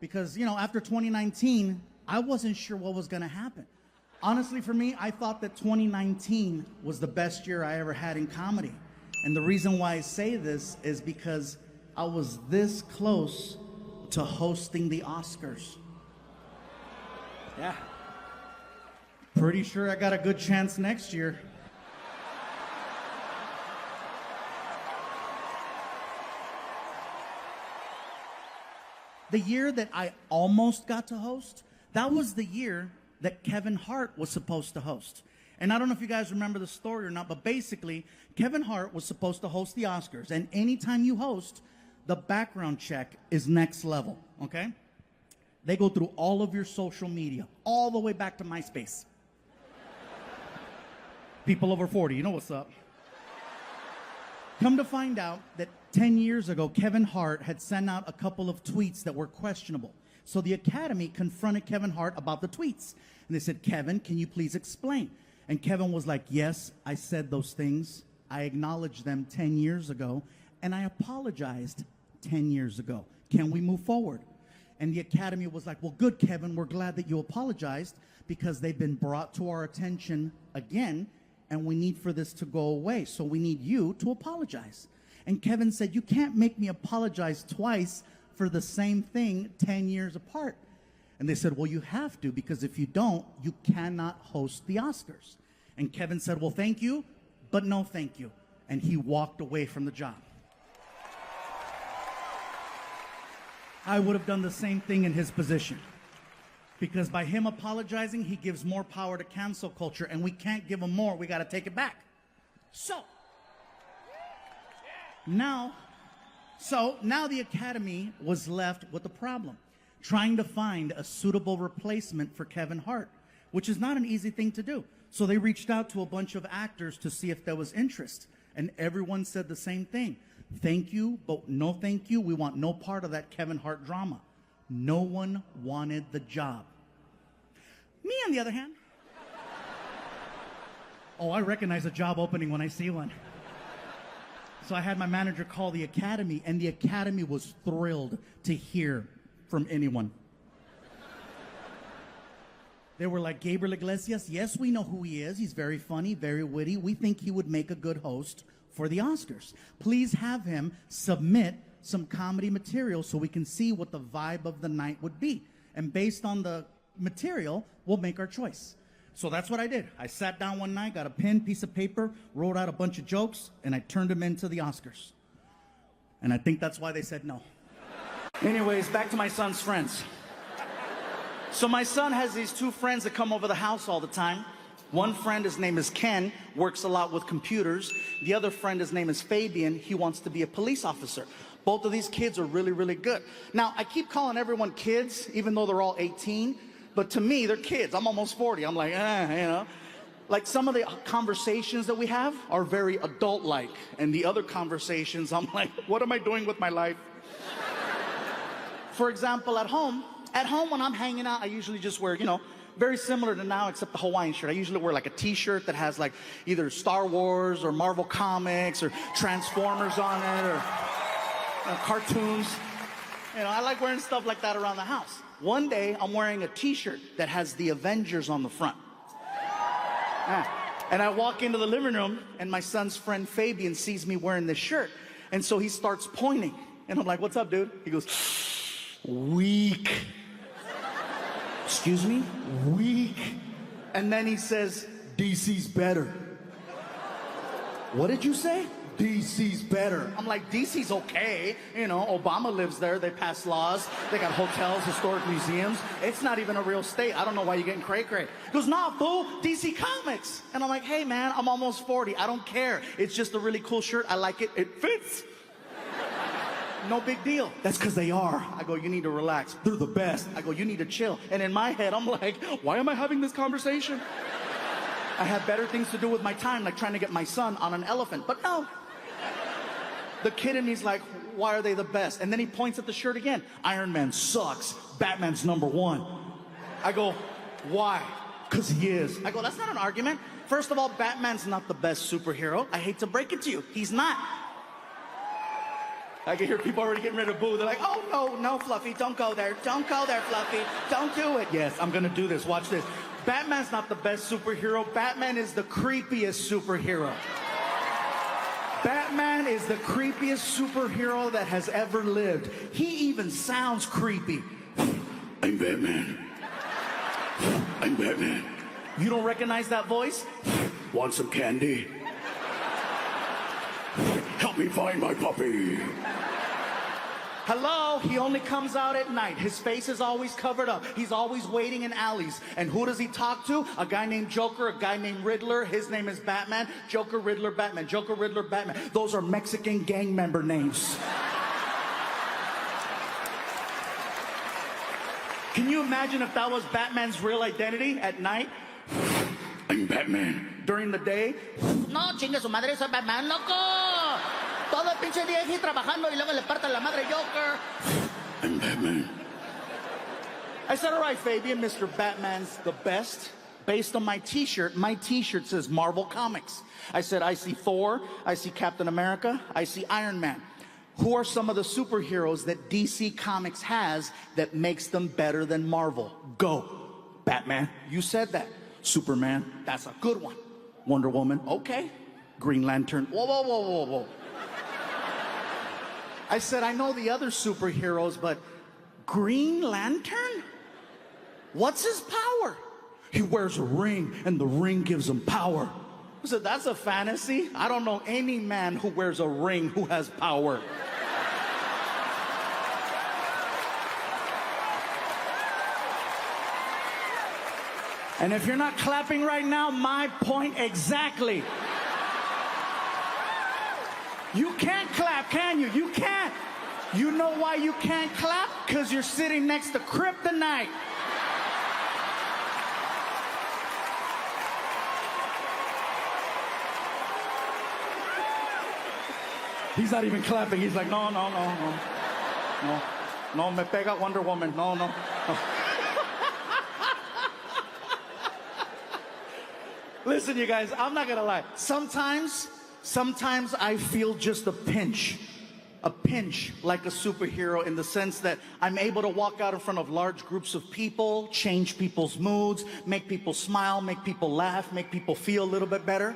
because, you know, after 2019, I wasn't sure what was going to happen. Honestly, for me, I thought that 2019 was the best year I ever had in comedy. And the reason why I say this is because I was this close to hosting the Oscars. Yeah. Pretty sure I got a good chance next year. The year that I almost got to host, that was the year that Kevin Hart was supposed to host. And I don't know if you guys remember the story or not, but basically, Kevin Hart was supposed to host the Oscars. And anytime you host, the background check is next level, okay? They go through all of your social media, all the way back to MySpace. People over 40, you know what's up. Come to find out that 10 years ago, Kevin Hart had sent out a couple of tweets that were questionable. So the Academy confronted Kevin Hart about the tweets. And they said, Kevin, can you please explain? And Kevin was like, yes, I said those things. I acknowledged them 10 years ago, and I apologized 10 years ago. Can we move forward? And the Academy was like, well, good, Kevin, we're glad that you apologized because they've been brought to our attention again, and we need for this to go away. So we need you to apologize. And Kevin said, you can't make me apologize twice for the same thing 10 years apart. And they said, well, you have to, because if you don't, you cannot host the Oscars. And Kevin said, well, thank you, but no thank you. And he walked away from the job. I would have done the same thing in his position. Because by him apologizing, he gives more power to cancel culture, and we can't give him more. We got to take it back. So now the Academy was left with a problem, trying to find a suitable replacement for Kevin Hart, which is not an easy thing to do. So they reached out to a bunch of actors to see if there was interest, and everyone said the same thing. Thank you, but no thank you. We want no part of that Kevin Hart drama. No one wanted the job. Me, on the other hand, oh, I recognize a job opening when I see one. So I had my manager call the Academy, and the Academy was thrilled to hear from anyone. They were like, Gabriel Iglesias, yes, we know who he is. He's very funny, very witty. We think he would make a good host for the Oscars. Please have him submit some comedy material so we can see what the vibe of the night would be. And based on the material, we'll make our choice. So that's what I did. I sat down one night, got a pen, piece of paper, wrote out a bunch of jokes, and I turned them into the Oscars. And I think that's why they said no. Anyways, back to my son's friends. So my son has these two friends that come over the house all the time. One friend, his name is Ken, works a lot with computers. The other friend, his name is Fabian. He wants to be a police officer. Both of these kids are really, really good. Now, I keep calling everyone kids, even though they're all 18. But to me, they're kids. I'm almost 40. I'm like, you know. Like some of the conversations that we have are very adult-like. And the other conversations, I'm like, what am I doing with my life? For example, at home when I'm hanging out, I usually just wear, you know, very similar to now, except the Hawaiian shirt. I usually wear like a t-shirt that has like either Star Wars or Marvel Comics or Transformers on it or cartoons. You know, I like wearing stuff like that around the house. One day, I'm wearing a t-shirt that has the Avengers on the front. And I walk into the living room, and my son's friend Fabian sees me wearing this shirt. And so he starts pointing. And I'm like, what's up, dude? He goes, weak. Excuse me? Weak. And then he says, DC's better. What did you say? DC's better. I'm like, DC's okay. You know, Obama lives there. They pass laws. They got hotels, historic museums. It's not even a real state. I don't know why you're getting cray-cray. He goes, nah, fool, DC Comics. And I'm like, hey, man, I'm almost 40. I don't care. It's just a really cool shirt. I like it. It fits. No big deal. That's because they are. I go, you need to relax. They're the best. I go, you need to chill. And in my head, I'm like, why am I having this conversation? I have better things to do with my time, like trying to get my son on an elephant. But no. The kid in me's like, why are they the best? And then he points at the shirt again. Iron Man sucks. Batman's #1. I go, why? Because he is. I go, that's not an argument. First of all, Batman's not the best superhero. I hate to break it to you. He's not. I can hear people already getting ready to boo. They're like, oh, no, no, Fluffy, don't go there. Don't go there, Fluffy. Don't do it. Yes, I'm going to do this. Watch this. Batman's not the best superhero. Batman is the creepiest superhero. Batman is the creepiest superhero that has ever lived. He even sounds creepy. I'm Batman. I'm Batman. You don't recognize that voice? Want some candy? Help me find my puppy. Hello, he only comes out at night. His face is always covered up. He's always waiting in alleys. And who does he talk to? A guy named Joker, a guy named Riddler. His name is Batman. Joker, Riddler, Batman. Joker, Riddler, Batman. Those are Mexican gang member names. Can you imagine if that was Batman's real identity at night? I'm Batman. During the day? No, chingue su madre, soy Batman, loco. Todo el pinche día aquí trabajando y luego le parta la madre Joker. I'm Batman. I said, all right, Fabian, Mr. Batman's the best. Based on my t-shirt says Marvel Comics. I said, I see Thor, I see Captain America, I see Iron Man. Who are some of the superheroes that DC Comics has that makes them better than Marvel? Go. Batman, you said that. Superman, that's a good one. Wonder Woman, okay. Green Lantern, whoa, whoa, whoa, whoa, whoa. I said, I know the other superheroes, but Green Lantern? What's his power? He wears a ring, and the ring gives him power. I said, that's a fantasy. I don't know any man who wears a ring who has power. And if you're not clapping right now, my point exactly. You can't clap, can you? You can't. You know why you can't clap? Because you're sitting next to kryptonite. He's not even clapping. He's like, no, no, no, no. No, no, me pega Wonder Woman. No, no. No. Listen, you guys, I'm not gonna lie. Sometimes I feel just a pinch like a superhero in the sense that I'm able to walk out in front of large groups of people, change people's moods, make people smile, make people laugh, make people feel a little bit better.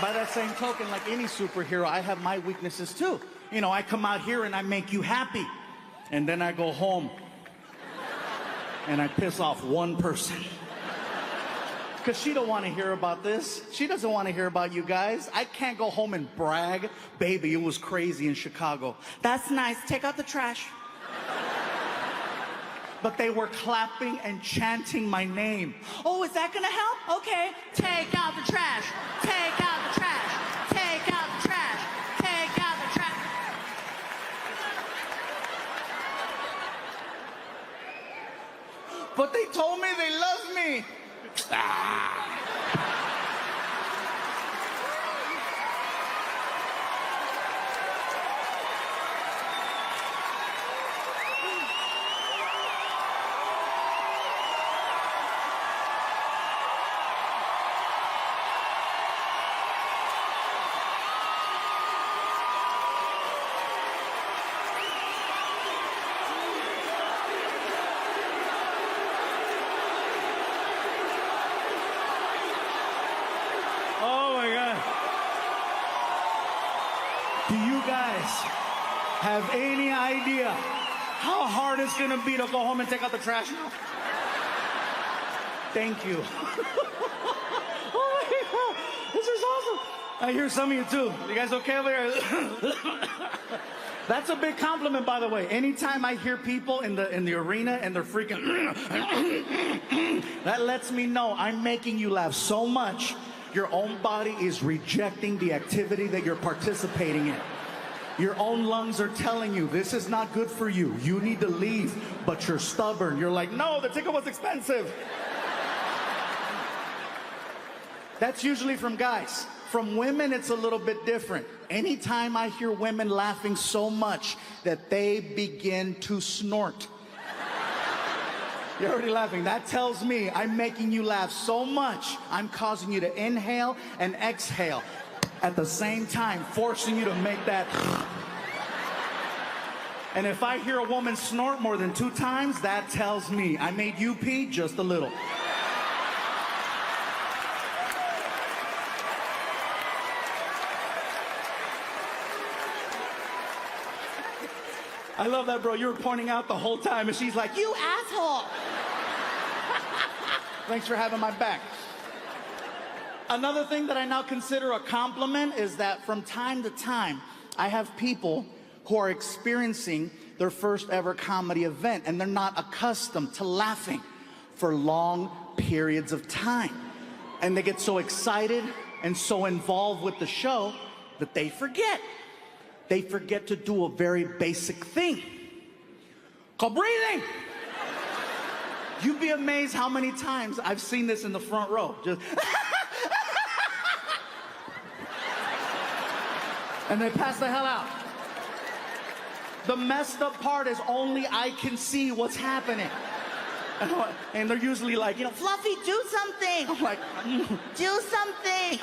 By that same token, like any superhero, I have my weaknesses too. You know, I come out here and I make you happy, and then I go home and I piss off one person. Because she don't want to hear about this. She doesn't want to hear about you guys. I can't go home and brag. Baby, it was crazy in Chicago. That's nice. Take out the trash. But they were clapping and chanting my name. Oh, is that going to help? Okay. Take out the trash. Take out the trash. Take out the trash. Take out the trash. But they told me they love me. Ah. Do you guys have any idea how hard it's gonna be to go home and take out the trash now? Thank you. Oh my God, this is awesome. I hear some of you too. You guys okay over there? That's a big compliment, by the way. Anytime I hear people in the arena and they're freaking, that lets me know I'm making you laugh so much. Your own body is rejecting the activity that you're participating in. Your own lungs are telling you, this is not good for you. You need to leave, but you're stubborn. You're like, no, the ticket was expensive. That's usually from guys. From women, it's a little bit different. Anytime I hear women laughing so much that they begin to snort. You're already laughing. That tells me I'm making you laugh so much, I'm causing you to inhale and exhale. at the same time, forcing you to make that. And if I hear a woman snort more than 2 times, that tells me I made you pee just a little. I love that, bro. You were pointing out the whole time, and she's like, you asshole. Thanks for having my back. Another thing that I now consider a compliment is that from time to time, I have people who are experiencing their first ever comedy event, and they're not accustomed to laughing for long periods of time. And they get so excited and so involved with the show that they forget. They forget to do a very basic thing called breathing. You'd be amazed how many times I've seen this in the front row. Just and they pass the hell out. The messed up part is only I can see what's happening. And they're usually like, you know, Fluffy, do something. I'm like, do something.